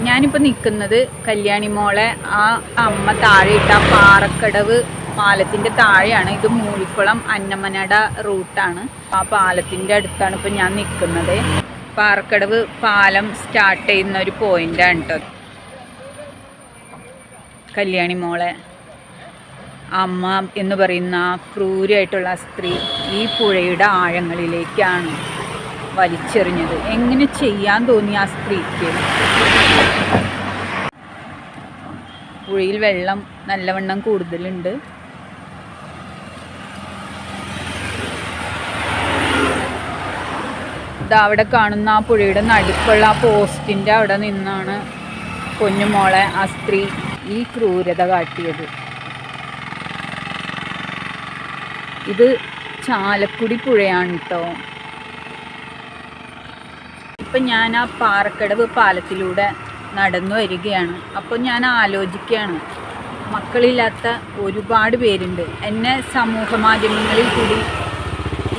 ഞാനിപ്പോൾ നിൽക്കുന്നത് കല്യാണി മോളെ ആ അമ്മ താഴെ ഇട്ട പാറക്കടവ് പാലത്തിൻ്റെ താഴെയാണ്. ഇത് മൂഴിക്കുളം അന്നമനട റൂട്ടാണ്. ആ പാലത്തിൻ്റെ അടുത്താണ് ഇപ്പോൾ ഞാൻ നിൽക്കുന്നത്. പാറക്കടവ് പാലം സ്റ്റാർട്ട് ചെയ്യുന്ന ഒരു പോയിൻ്റാണ് കേട്ടോ. കല്യാണി മോളെ അമ്മ എന്ന് പറയുന്ന ആ ക്രൂരമായിട്ടുള്ള സ്ത്രീ ഈ പുഴയുടെ ആഴങ്ങളിലേക്കാണ് വലിച്ചെറിഞ്ഞത്. എങ്ങനെ ചെയ്യാൻ തോന്നി ആ സ്ത്രീക്ക്? പുഴയിൽ വെള്ളം നല്ലവണ്ണം കൂടുതലുണ്ട്. ഇതാ അവിടെ കാണുന്ന ആ പുഴയുടെ നടുക്കുള്ള ആ പോസ്റ്റിൻ്റെ അവിടെ നിന്നാണ് കുഞ്ഞുമോളെ ആ സ്ത്രീ ഈ ക്രൂരത കാട്ടിയത്. ഇത് ചാലക്കുടി പുഴയാണ് കേട്ടോ. ഇപ്പം ഞാൻ ആ പാറക്കടവ് പാലത്തിലൂടെ നടന്നു വരികയാണ്. അപ്പോൾ ഞാൻ ആലോചിക്കുകയാണ്, മക്കളില്ലാത്ത ഒരുപാട് പേരുണ്ട്. എന്നെ സമൂഹ മാധ്യമങ്ങളിൽ കൂടി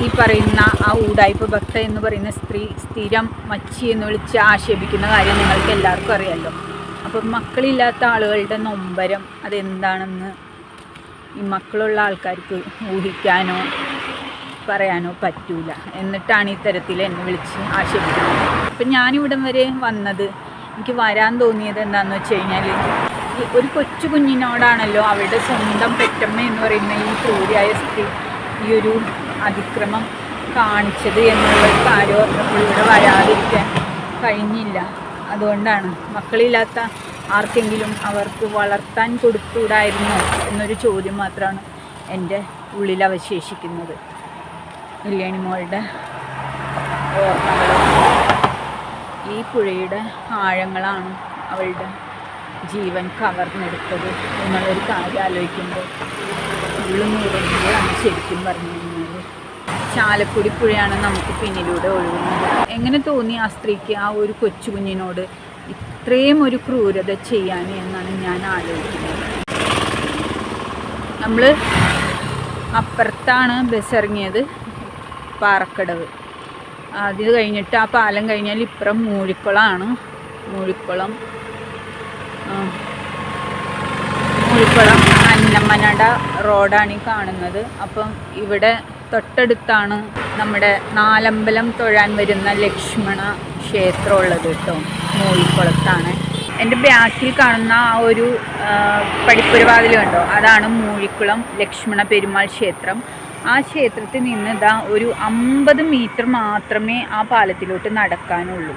ഈ പറയുന്ന ആ ഊടായ്പ ഭക്ത എന്ന് പറയുന്ന സ്ത്രീ സ്ഥിരം മച്ചി എന്ന് വിളിച്ച് ആക്ഷേപിക്കുന്ന കാര്യം നിങ്ങൾക്ക് എല്ലാവർക്കും അറിയാമല്ലോ. അപ്പം മക്കളില്ലാത്ത ആളുകളുടെ നൊമ്പരം അതെന്താണെന്ന് ഈ മക്കളുള്ള ആൾക്കാർക്ക് ഊഹിക്കാനോ പറയാനോ പറ്റൂല. എന്നിട്ടാണ് ഈ തരത്തിൽ എന്നെ വിളിച്ച് ആക്ഷേപിക്കുന്നത്. അപ്പം ഞാനിവിടം വരെ വന്നത്, എനിക്ക് വരാൻ തോന്നിയത് എന്താണെന്ന് വെച്ച് കഴിഞ്ഞാൽ, ഒരു കൊച്ചു കുഞ്ഞിനോടാണല്ലോ അവളുടെ സ്വന്തം പെറ്റമ്മ എന്ന് പറയുന്ന ഈ ക്രൂരിയായ സ്ത്രീ ഈ ഒരു അതിക്രമം കാണിച്ചത് എന്നുള്ള കാര്യം ഓർമ്മപ്പോൾ ഇവിടെ വരാതിരിക്കാൻ കഴിഞ്ഞില്ല. അതുകൊണ്ടാണ് മക്കളില്ലാത്ത ആർക്കെങ്കിലും അവർക്ക് വളർത്താൻ കൊടുത്തുകൂടായിരുന്നോ എന്നൊരു ചോദ്യം മാത്രമാണ് എൻ്റെ ഉള്ളിൽ അവശേഷിക്കുന്നത്. കല്യാണി മോളുടെ ഓർമ്മകളും ഈ പുഴയുടെ ആഴങ്ങളാണ് അവളുടെ ജീവൻ കവർന്നെടുത്തത് എന്നുള്ളൊരു കാര്യം ആലോചിക്കുമ്പോൾ ഉള്ളുനൂറുമ്പോഴാണ് ശരിക്കും പറഞ്ഞു കഴിഞ്ഞാൽ ചാലക്കുടി പുഴയാണ് നമുക്ക് പിന്നിലൂടെ ഒഴുകുന്നത്. എങ്ങനെ തോന്നി ആ സ്ത്രീക്ക് ആ ഒരു കൊച്ചു കുഞ്ഞിനോട് ഇത്രയും ഒരു ക്രൂരത ചെയ്യാൻ എന്നാണ് ഞാൻ ആലോചിക്കുന്നത്. നമ്മൾ അപ്പുറത്താണ് ബസ് ഇറങ്ങിയത്, പാറക്കടവ്. അത് കഴിഞ്ഞിട്ട് ആ പാലം കഴിഞ്ഞാൽ ഇപ്പുറം മൂഴിക്കുളമാണ്. മൂഴിക്കുളം അന്നമനട റോഡാണ് ഈ കാണുന്നത്. അപ്പം ഇവിടെ തൊട്ടടുത്താണ് നമ്മുടെ നാലമ്പലം തൊഴാൻ വരുന്ന ലക്ഷ്മണ ക്ഷേത്രം ഉള്ളത് കേട്ടോ. മൂഴിക്കുളത്താണ്. എൻ്റെ ബാക്കിൽ കാണുന്ന ആ ഒരു പടിപ്പുരവാതിൽ കണ്ടോ, അതാണ് മൂഴിക്കുളം ലക്ഷ്മണ പെരുമാൾ ക്ഷേത്രം. ആ ക്ഷേത്രത്തിൽ നിന്ന് ഇതാ ഒരു 50 മീറ്റർ മാത്രമേ ആ പാലത്തിലോട്ട് നടക്കാനുള്ളൂ.